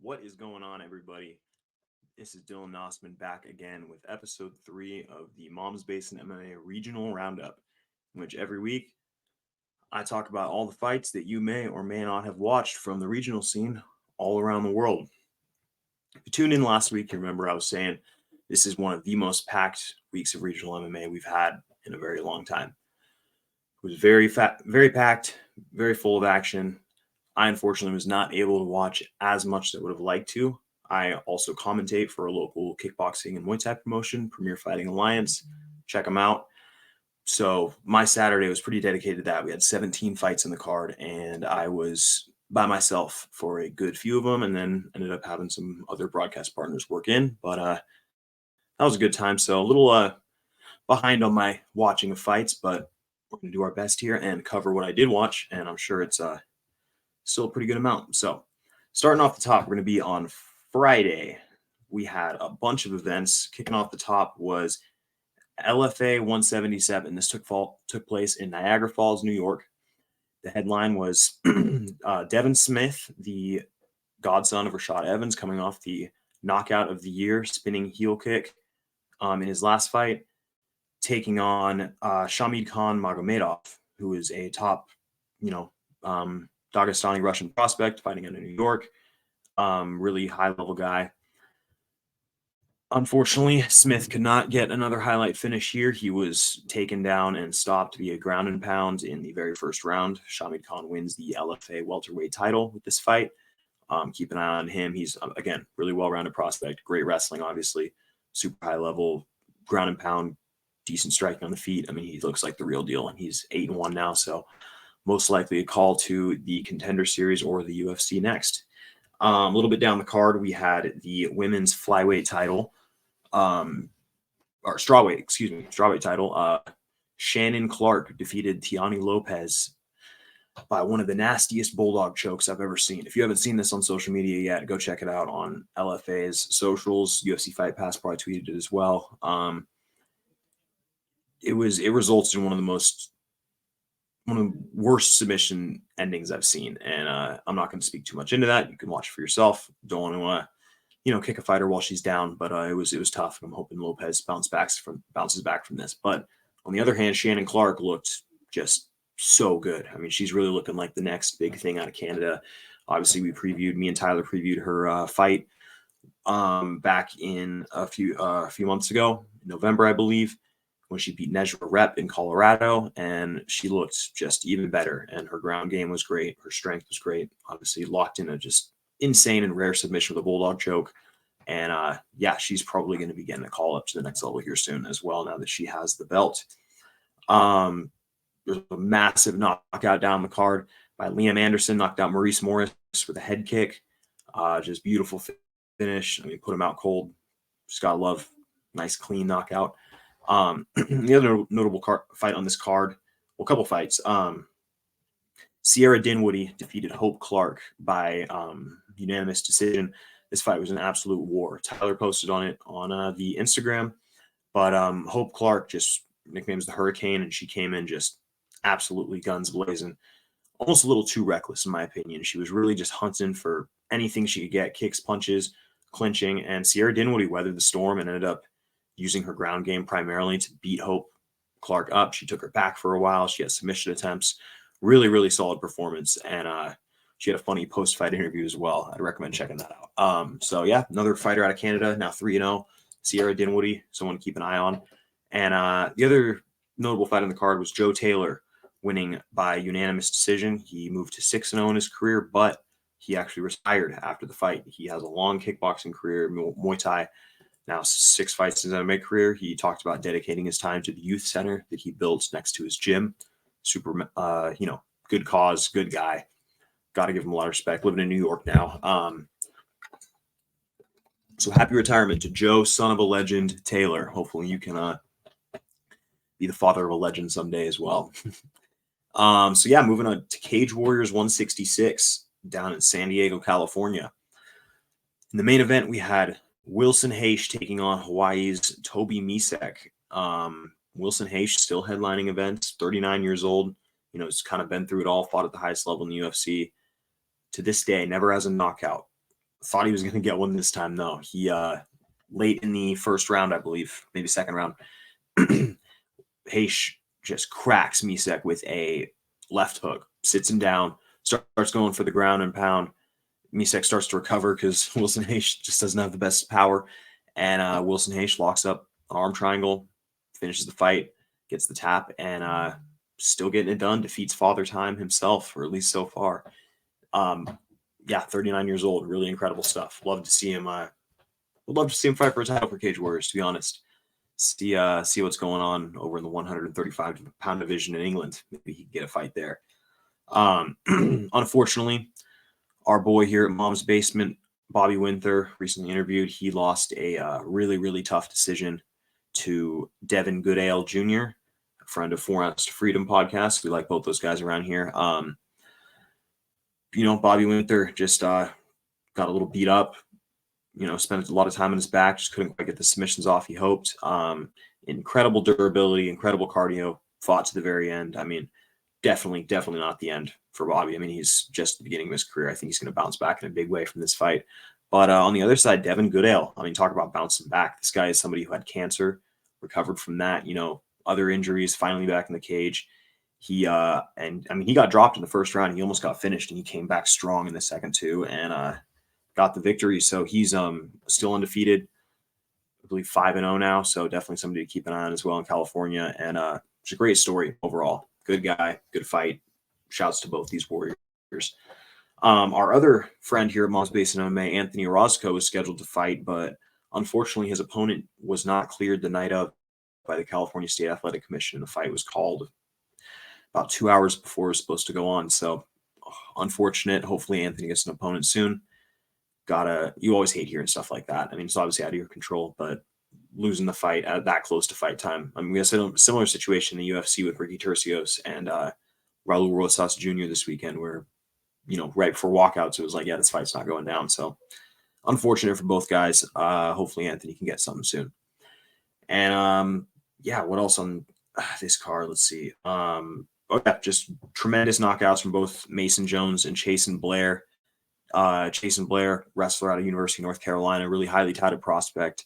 What is going on, everybody? This is Dylan Knostman back again with episode 3 of the Mom's Basin MMA Regional Roundup, in which every week I talk about all the fights that you may or may not have watched from the regional scene all around the world. If you tuned in last week, you remember I was saying this is one of the most packed weeks of regional MMA we've had in a very long time. It was very packed, very full of action. I unfortunately was not able to watch as much as I would have liked to. I also commentate for a local kickboxing and Muay Thai promotion, Premier Fighting Alliance. Check them out. So my Saturday was pretty dedicated to that. We had 17 fights in the card, and I was by myself for a good few of them, and then ended up having some other broadcast partners work in. But that was a good time. So a little behind on my watching of fights, but we're going to do our best here and cover what I did watch, and I'm sure it's still a pretty good amount. So starting off the top, we're going to be on Friday. We had a bunch of events. Kicking off the top was LFA 177. This took place in Niagara Falls, New York. The headline was Devin Smith, the godson of Rashad Evans, coming off the knockout of the year spinning heel kick in his last fight, taking on Shamid Khan Magomedov, who is a top, Dagestani Russian prospect fighting out of New York. Really high-level guy. Unfortunately, Smith could not get another highlight finish here. He was taken down and stopped via ground and pound in the very first round. Shamid Khan wins the LFA welterweight title with this fight. Keep an eye on him. He's, again, really well-rounded prospect. Great wrestling, obviously. Super high-level, ground and pound, decent striking on the feet. I mean, he looks like the real deal, and he's 8-1 now, so most likely a call to the Contender Series or the UFC next. A little bit down the card, we had the women's flyweight title, or strawweight title. Shannon Clark defeated Tiani Lopez by one of the nastiest bulldog chokes I've ever seen. If you haven't seen this on social media yet, go check it out on LFA's socials. UFC Fight Pass probably tweeted it as well. It results in one of the worst submission endings I've seen. And I'm not going to speak too much into that. You can watch it for yourself. Don't want to, kick a fighter while she's down, but it was tough. I'm hoping Lopez bounces back from this. But on the other hand, Shannon Clark looked just so good. I mean, she's really looking like the next big thing out of Canada. Obviously, me and Tyler previewed her fight back in a few months ago, in November, I believe, when she beat Nejra Rep in Colorado, and she looked just even better. And her ground game was great. Her strength was great. Obviously locked in a just insane and rare submission with a bulldog choke. And she's probably going to be getting a call up to the next level here soon as well, now that she has the belt. There's a massive knockout down the card by Liam Anderson, knocked out Maurice Morris with a head kick. Just beautiful finish. I mean, put him out cold. Just gotta love nice, clean knockout. The other notable fight on this card, well, a couple fights. Sierra Dinwiddie defeated Hope Clark by unanimous decision. This fight was an absolute war. Tyler posted on it on the Instagram, but Hope Clark, just nicknames the Hurricane, and she came in just absolutely guns blazing, almost a little too reckless in my opinion. She was really just hunting for anything she could get, kicks, punches, clinching, and Sierra Dinwiddie weathered the storm and ended up using her ground game primarily to beat Hope Clark up. She took her back for a while. She had submission attempts. Really, really solid performance. And she had a funny post-fight interview as well. I'd recommend checking that out. Another fighter out of Canada, now 3-0, Sierra Dinwiddie, someone to keep an eye on. And the other notable fight on the card was Joe Taylor winning by unanimous decision. He moved to 6-0 in his career, but he actually retired after the fight. He has a long kickboxing career, Muay Thai, now 6 fights in his MMA career. He talked about dedicating his time to the youth center that he built next to his gym. Super, good cause, good guy. Got to give him a lot of respect. Living in New York now. So happy retirement to Joe, son of a legend, Taylor. Hopefully you can be the father of a legend someday as well. Moving on to Cage Warriors 166 down in San Diego, California. In the main event, we had Wilson Haish taking on Hawaii's Toby Misek. Wilson Haish still headlining events, 39 years old. He's kind of been through it all, fought at the highest level in the UFC. To this day, never has a knockout. Thought he was going to get one this time, though. He late in the first round, I believe, maybe second round, Heish just cracks Misek with a left hook, sits him down, starts going for the ground and pound. Misek starts to recover because Wilson Heish just doesn't have the best power. And Wilson Heish locks up an arm triangle, finishes the fight, gets the tap, and still getting it done. Defeats Father Time himself, or at least so far. 39 years old. Really incredible stuff. Love to see him. Would love to see him fight for a title for Cage Warriors, to be honest. See what's going on over in the 135-pound division in England. Maybe he can get a fight there. Unfortunately, our boy here at Mom's Basement, Bobby Winther, recently interviewed. He lost a really, really tough decision to Devin Goodale Jr., a friend of 4 Ounce to Freedom podcast. We like both those guys around here. Bobby Winther just got a little beat up. Spent a lot of time on his back, just couldn't quite get the submissions off he hoped. Incredible durability, incredible cardio, fought to the very end. I mean, definitely not the end for Bobby. I mean, he's just the beginning of his career. I think he's going to bounce back in a big way from this fight. But on the other side, Devin Goodale, I mean, talk about bouncing back. This guy is somebody who had cancer, recovered from that, other injuries, finally back in the cage. He got dropped in the first round. He almost got finished, and he came back strong in the second too, and got the victory. So he's still undefeated. I believe 5-0 now. So definitely somebody to keep an eye on as well in California. And it's a great story overall. Good guy, good fight. Shouts to both these warriors. Our other friend here at Mom's Basement MMA, Anthony Orozco, was scheduled to fight, but unfortunately his opponent was not cleared the night of by the California State Athletic Commission. The fight was called about 2 hours before it was supposed to go on. So unfortunate. Hopefully Anthony gets an opponent soon. You always hate hearing stuff like that. I mean, it's obviously out of your control, but losing the fight at that close to fight time. I mean, we had a similar situation in the UFC with Ricky Tercios and Raul Rosas Jr. this weekend, where, right before walkouts, it was like, yeah, this fight's not going down. So unfortunate for both guys. Hopefully Anthony can get something soon. And what else on this card? Let's see. Just tremendous knockouts from both Mason Jones and Chasen Blair. Chasen Blair, wrestler out of University of North Carolina, really highly touted prospect.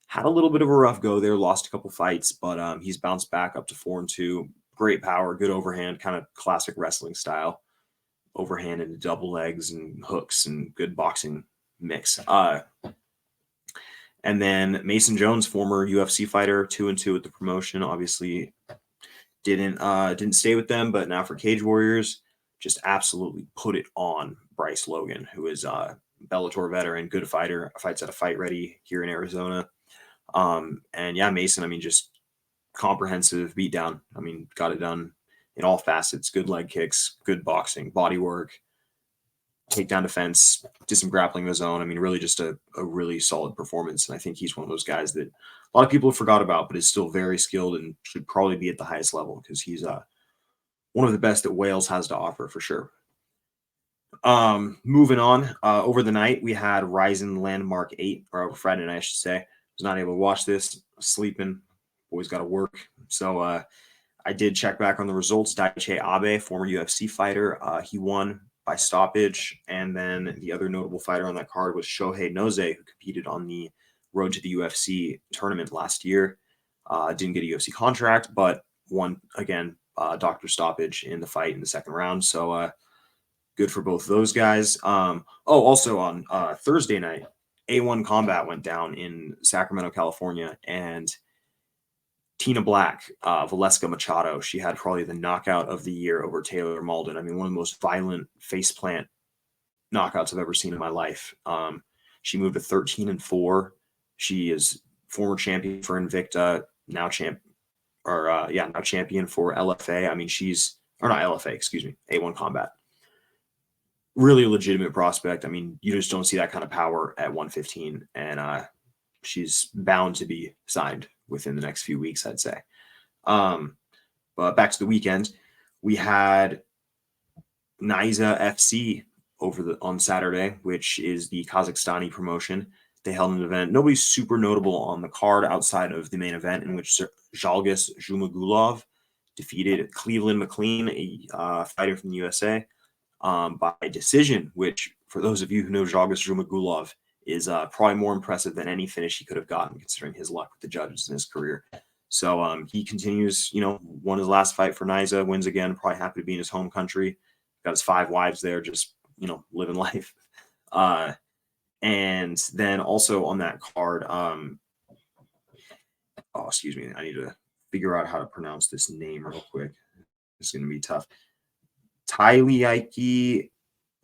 Had a little bit of a rough go there, lost a couple fights, but he's bounced back up to 4-2. Great power, good overhand, kind of classic wrestling style. Overhand into double legs and hooks and good boxing mix. And then Mason Jones, former UFC fighter, 2-2 with the promotion, obviously didn't stay with them, but now for Cage Warriors, just absolutely put it on Bryce Logan, who is a Bellator veteran, good fighter, fights at a Fight Ready here in Arizona. Mason, I mean, just comprehensive beatdown. I mean, got it done in all facets, good leg kicks, good boxing, body work, takedown defense, did some grappling of his own. I mean, really just a really solid performance. And I think he's one of those guys that a lot of people have forgot about, but is still very skilled and should probably be at the highest level, because he's one of the best that Wales has to offer for sure. Moving on, over the night, we had Rizin Landmark 8, or over Friday night, I should say. Was not able to watch this, sleeping, always got to work. So I did check back on the results. Daichi Abe, former UFC fighter, he won by stoppage. And then the other notable fighter on that card was Shohei Noze, who competed on the road to the UFC tournament last year. Didn't get a UFC contract, but won again, doctor stoppage in the fight in the second round. So good for both those guys. Also on Thursday night, A1 Combat went down in Sacramento, California, and Tina Black, Valeska Machado, she had probably the knockout of the year over Taylor Malden. I mean, one of the most violent faceplant knockouts I've ever seen in my life. She moved to 13-4. She is former champion for Invicta, now champion for LFA. I mean, not LFA, excuse me, A1 Combat. Really a legitimate prospect. I mean, you just don't see that kind of power at 115, and she's bound to be signed within the next few weeks, I'd say. But back to the weekend, we had Naiza FC on Saturday, which is the Kazakhstani promotion. They held an event. Nobody's super notable on the card outside of the main event, in which Zhalgis Zhumagulov defeated Cleveland McLean, a fighter from the USA, by decision, which for those of you who know Zhalgas Zhumagulov, is probably more impressive than any finish he could have gotten, considering his luck with the judges in his career. So he continues, won his last fight for Naiza, wins again, probably happy to be in his home country. Got his 5 wives there, just, living life. And then also on that card, excuse me, I need to figure out how to pronounce this name real quick. It's going to be tough. Tailiaiki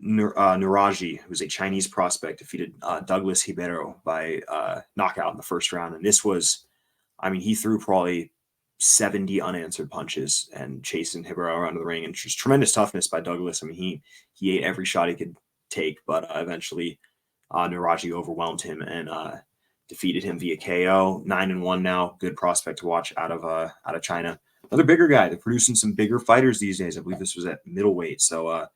Nuraji, who's a Chinese prospect, defeated Douglas Ribeiro by knockout in the first round. And this was, he threw probably 70 unanswered punches and chasing Ribeiro around the ring, and just tremendous toughness by Douglas. He ate every shot he could take, but eventually Nuraji overwhelmed him and defeated him via KO. 9-1 now. Good prospect to watch out of China. Another bigger guy. They're producing some bigger fighters these days. I believe this was at middleweight. So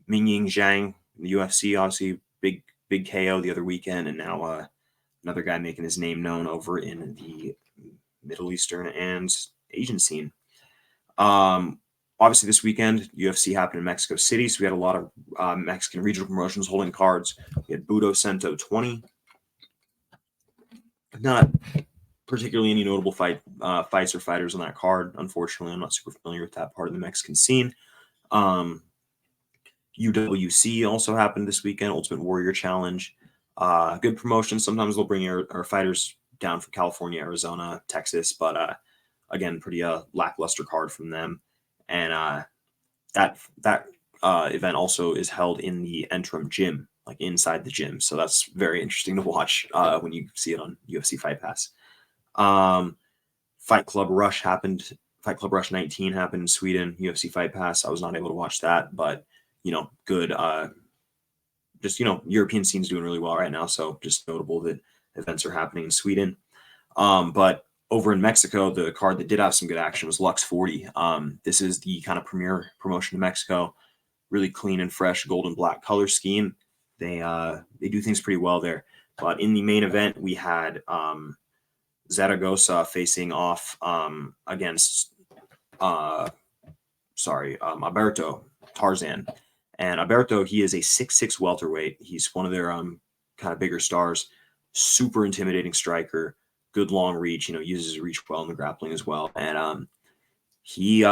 Mingying Zhang in the UFC, obviously big KO the other weekend, and now another guy making his name known over in the Middle Eastern and Asian scene. Obviously this weekend, UFC happened in Mexico City, so we had a lot of Mexican regional promotions holding cards. We had Budo Cento 20. Not particularly any notable fights or fighters on that card. Unfortunately, I'm not super familiar with that part of the Mexican scene. UWC also happened this weekend, Ultimate Warrior Challenge. Good promotion. Sometimes they'll bring our fighters down from California, Arizona, Texas, but again, pretty lackluster card from them. And that event also is held in the Entrum gym, like inside the gym. So that's very interesting to watch when you see it on UFC Fight Pass. Fight Club Rush happened. Fight Club Rush 19 happened in Sweden, UFC Fight Pass. I was not able to watch that, but good. Just European scene's doing really well right now, so just notable that events are happening in Sweden. But over in Mexico, the card that did have some good action was Lux 40. This is the kind of premier promotion in Mexico. Really clean and fresh gold and black color scheme. They do things pretty well there. But in the main event, we had Zaragoza facing off against Alberto Tarzan. And Alberto, he is a 6'6" welterweight. He's one of their kind of bigger stars. Super intimidating striker. Good long reach. Uses his reach well in the grappling as well. And he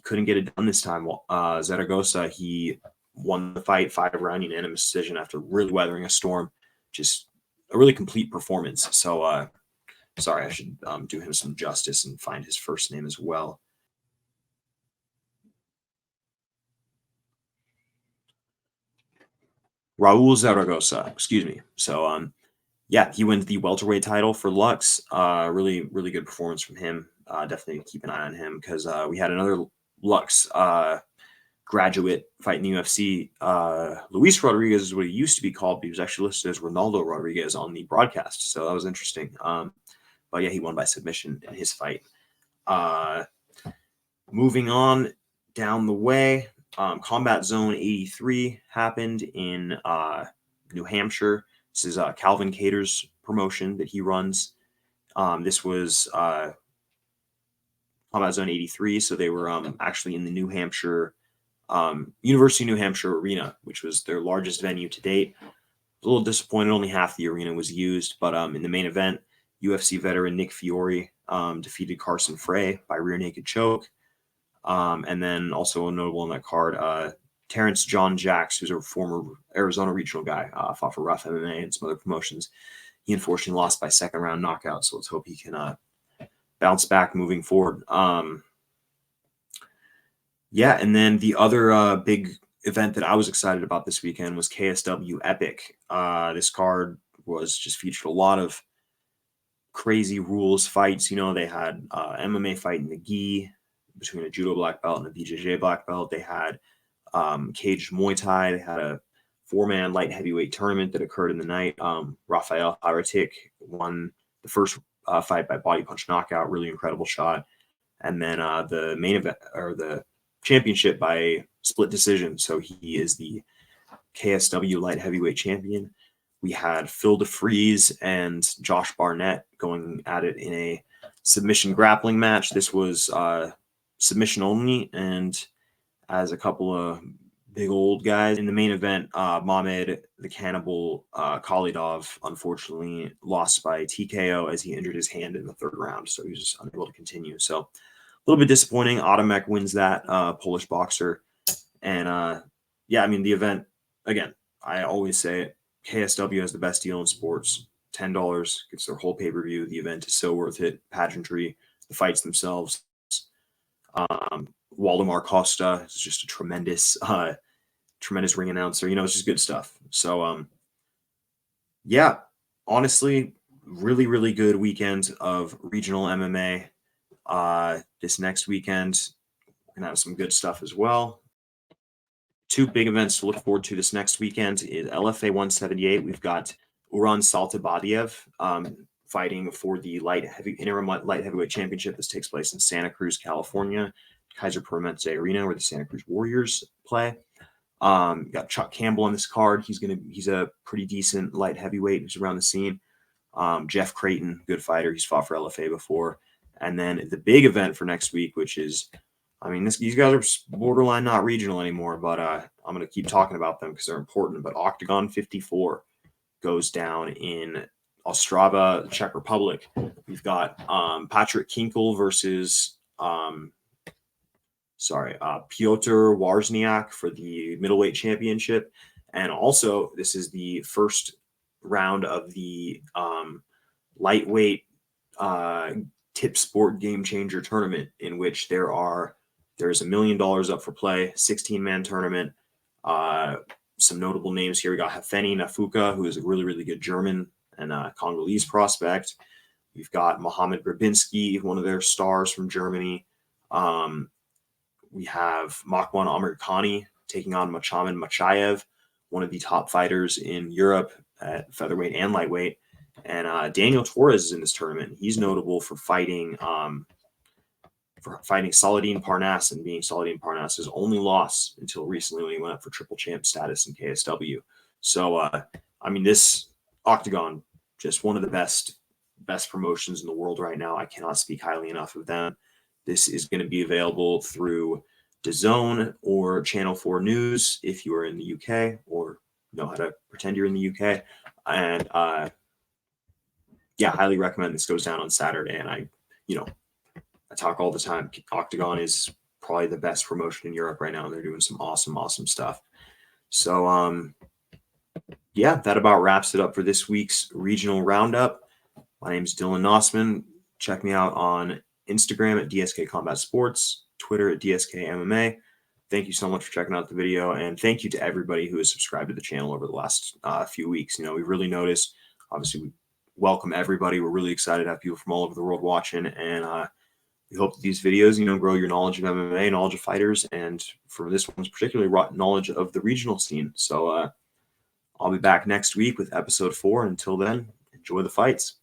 couldn't get it done this time. Zaragoza, he won the fight 5-round unanimous decision after really weathering a storm. Just a really complete performance. So sorry, I should do him some justice and find his first name as well. Raul Zaragoza, excuse me. So, he wins the welterweight title for Lux. Really, really good performance from him. Definitely keep an eye on him because we had another Lux graduate fight in the UFC. Luis Rodriguez is what he used to be called, but he was actually listed as Ronaldo Rodriguez on the broadcast. So that was interesting. But yeah, he won by submission in his fight. Moving on down the way. Combat Zone 83 happened in New Hampshire. This is Calvin Cater's promotion that he runs. This was Combat Zone 83, so they were actually in the New Hampshire University of New Hampshire Arena, which was their largest venue to date. I was a little disappointed only half the arena was used, but in the main event, UFC veteran Nick Fiore defeated Carson Frey by rear naked choke. And then also notable on that card, Terrence John Jacks, who's a former Arizona regional guy, fought for Rough MMA and some other promotions. He unfortunately lost by second round knockout, so let's hope he can bounce back moving forward. And then the other big event that I was excited about this weekend was KSW Epic. This card was just featured a lot of crazy rules fights. They had MMA fight in the gi between a judo black belt and a BJJ black belt. They had caged Muay Thai. They had a 4-man light heavyweight tournament that occurred in the night. Rafael Haratic won the first fight by body punch knockout. Really incredible shot. And then the main event, or the championship, by split decision. So he is the KSW light heavyweight champion. We had Phil DeFries and Josh Barnett going at it in a submission grappling match. This was submission only, and as a couple of big old guys. In the main event, Mamed the Cannibal Khalidov unfortunately lost by TKO as he injured his hand in the third round, so he was just unable to continue. So a little bit disappointing. Adamek wins that, Polish boxer. And yeah, I mean, the event, again, I always say it, KSW has the best deal in sports. $10 gets their whole pay-per-view. The event is so worth it. Pageantry, the fights themselves. Waldemar Costa is just a tremendous ring announcer. It's just good stuff. So yeah, honestly, really, really good weekend of regional MMA. This next weekend, we're gonna have some good stuff as well. Two big events to look forward to this next weekend is LFA 178. We've got Uran Saltabadiev fighting for the interim light heavyweight championship. This takes place in Santa Cruz, California, Kaiser Permanente Arena, where the Santa Cruz Warriors play. Got Chuck Campbell on this card. He's a pretty decent light heavyweight who's around the scene. Jeff Creighton, good fighter. He's fought for LFA before. And then the big event for next week, which is, I mean, these guys are borderline not regional anymore, but I'm going to keep talking about them because they're important. But Octagon 54 goes down in Ostrava, Czech Republic. We've got Patrick Kinkel versus Piotr Wawrzyniak for the middleweight championship. And also, this is the first round of the lightweight tip sport game changer tournament, in which there's $1 million up for play, 16-man tournament. Some notable names here. We got Hafeni Nafuka, who is a really, really good German and Congolese prospect. We've got Mohamed Grabinski, one of their stars from Germany. We have Makwan Amirkhani taking on Machaman Machayev, one of the top fighters in Europe at featherweight and lightweight. And Daniel Torres is in this tournament. He's notable for fighting Saladin Parnasse and being Saladin Parnasse's only loss until recently when he went up for triple champ status in KSW. So, I mean, this Octagon, just one of the best promotions in the world right now. I cannot speak highly enough of them. This is going to be available through DAZN or Channel 4 News if you are in the UK or know how to pretend you're in the UK. And yeah, highly recommend. This goes down on Saturday. And I talk all the time. Octagon is probably the best promotion in Europe right now. And they're doing some awesome, awesome stuff. So, yeah, that about wraps it up for this week's regional roundup. My name is Dylan Knostman. Check me out on Instagram at DSK Combat Sports, Twitter at DSK MMA. Thank you so much for checking out the video, and thank you to everybody who has subscribed to the channel over the last few weeks. We've really noticed. Obviously, we welcome everybody. We're really excited to have people from all over the world watching, and we hope that these videos, grow your knowledge of MMA, knowledge of fighters, and for this one's particularly knowledge of the regional scene. So I'll be back next week with episode 4. Until then, enjoy the fights.